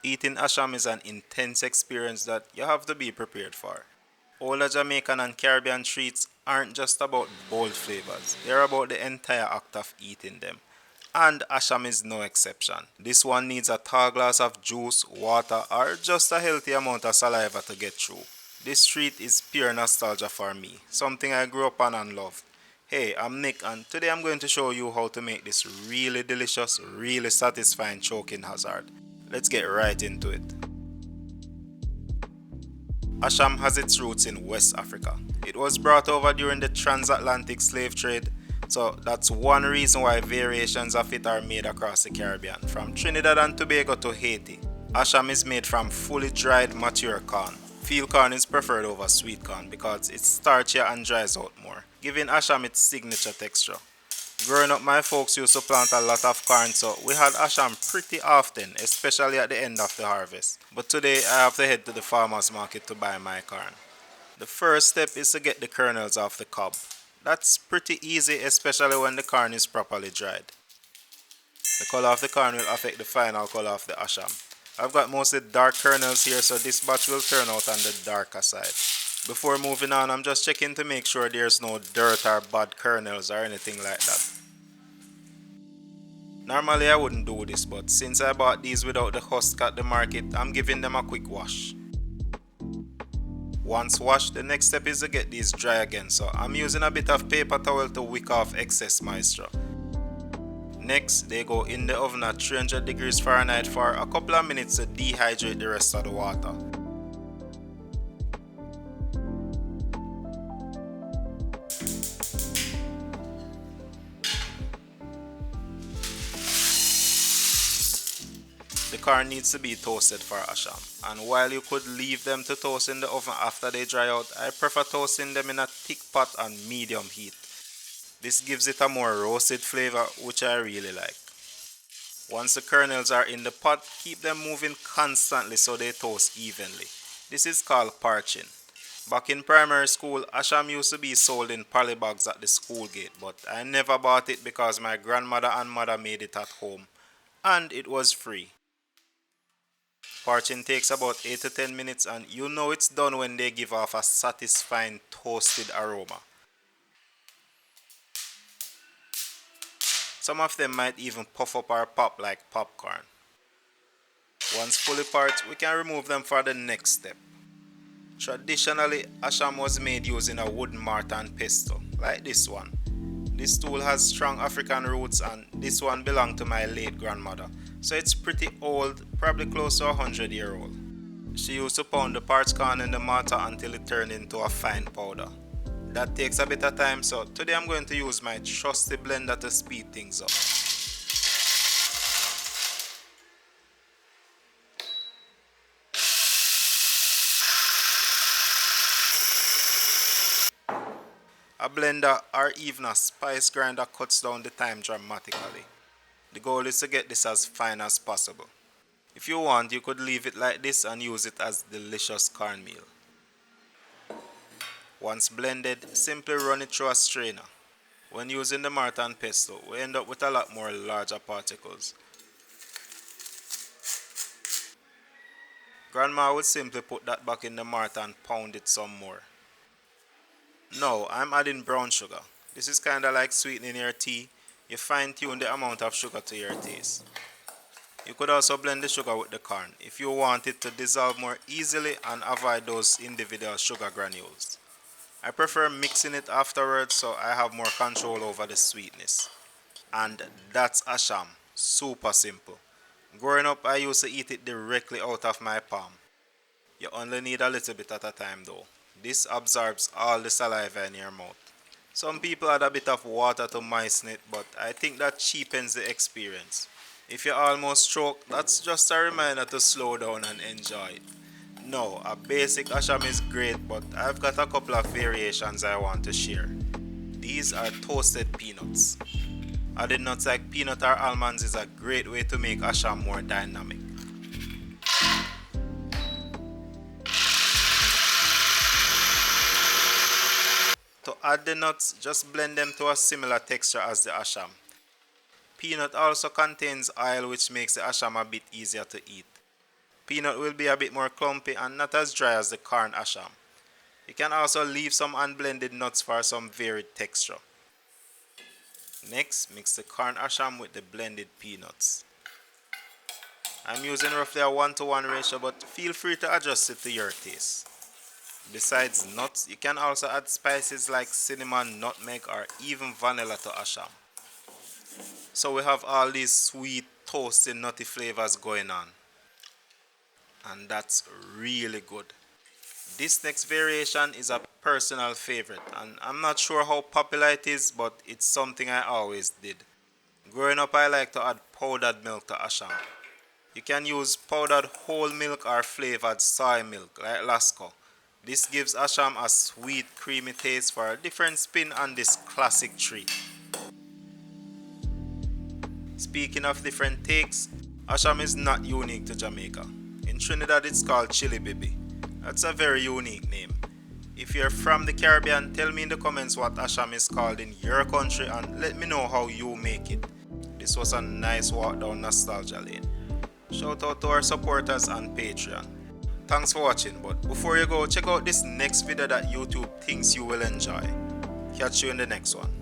Eating asham is an intense experience that you have to be prepared for. All the Jamaican and Caribbean treats aren't just about bold flavors, they're about the entire act of eating them. And asham is no exception. This one needs a tall glass of juice, water, or just a healthy amount of saliva to get through. This treat is pure nostalgia for me, something I grew up on and loved. Hey, I'm Nick, and today I'm going to show you how to make this really delicious, really satisfying choking hazard. Let's get right into it. Asham has its roots in West Africa. It was brought over during the transatlantic slave trade, so that's one reason why variations of it are made across the Caribbean, from Trinidad and Tobago to Haiti. Asham is made from fully dried mature corn. Field corn is preferred over sweet corn because it's starchier and dries out more, giving asham its signature texture. Growing up, my folks used to plant a lot of corn, so we had asham pretty often, especially at the end of the harvest. But today, I have to head to the farmer's market to buy my corn. The first step is to get the kernels off the cob. That's pretty easy, especially when the corn is properly dried. The color of the corn will affect the final color of the asham. I've got mostly dark kernels here, so this batch will turn out on the darker side. Before moving on, I'm just checking to make sure there's no dirt or bad kernels or anything like that. Normally I wouldn't do this, but since I bought these without the husk at the market, I'm giving them a quick wash. Once washed, the next step is to get these dry again, so I'm using a bit of paper towel to wick off excess moisture. Next, they go in the oven at 300 degrees Fahrenheit for a couple of minutes to dehydrate the rest of the water. The corn needs to be toasted for asham, and while you could leave them to toast in the oven after they dry out, I prefer toasting them in a thick pot on medium heat. This gives it a more roasted flavor, which I really like. Once the kernels are in the pot, keep them moving constantly so they toast evenly. This is called parching. Back in primary school, asham used to be sold in polybags at the school gate, but I never bought it because my grandmother and mother made it at home, and it was free. Parching takes about 8 to 10 minutes, and you know it's done when they give off a satisfying toasted aroma. Some of them might even puff up or pop like popcorn. Once fully parched, we can remove them for the next step. Traditionally, asham was made using a wooden mortar and pestle, like this one. This tool has strong African roots, and this one belonged to my late grandmother, so it's pretty old, probably close to 100-year-old. She used to pound the parched corn in the mortar until it turned into a fine powder. That takes a bit of time, so today I'm going to use my trusty blender to speed things up. A blender or even a spice grinder cuts down the time dramatically. The goal is to get this as fine as possible. If you want, you could leave it like this and use it as delicious cornmeal. Once blended, simply run it through a strainer. When using the mortar and pestle, we end up with a lot more larger particles. Grandma would simply put that back in the mortar and pound it some more. Now, I'm adding brown sugar. This is kinda like sweetening your tea. You fine tune the amount of sugar to your taste. You could also blend the sugar with the corn if you want it to dissolve more easily and avoid those individual sugar granules. I prefer mixing it afterwards so I have more control over the sweetness. And that's asham. Super simple. Growing up, I used to eat it directly out of my palm. You only need a little bit at a time though. This absorbs all the saliva in your mouth. Some people add a bit of water to moisten it, but I think that cheapens the experience. If you almost choke, that's just a reminder to slow down and enjoy it. No, a basic asham is great, but I've got a couple of variations I want to share. These are toasted peanuts. Adding nuts like peanut or almonds is a great way to make asham more dynamic. To add the nuts, just blend them to a similar texture as the asham. Peanut also contains oil which makes the asham a bit easier to eat. peanut will be a bit more clumpy and not as dry as the corn asham. You can also leave some unblended nuts for some varied texture. Next, mix the corn asham with the blended peanuts. I'm using roughly a 1:1 ratio, but feel free to adjust it to your taste. Besides nuts, you can also add spices like cinnamon, nutmeg, or even vanilla to asham. So we have all these sweet, toasty, nutty flavors going on. And that's really good. This next variation is a personal favorite, and I'm not sure how popular it is, but it's something I always did. Growing up, I like to add powdered milk to asham. You can use powdered whole milk or flavored soy milk like Lasco. This gives asham a sweet, creamy taste for a different spin on this classic treat. Speaking of different takes, asham is not unique to Jamaica. In Trinidad, it's called chili bibi. That's a very unique name. If you're from the Caribbean, tell me in the comments what asham is called in your country and let me know how you make it. This was a nice walk down nostalgia lane. Shout out to our supporters on Patreon. Thanks for watching, but before you go, check out this next video that YouTube thinks you will enjoy. Catch you in the next one.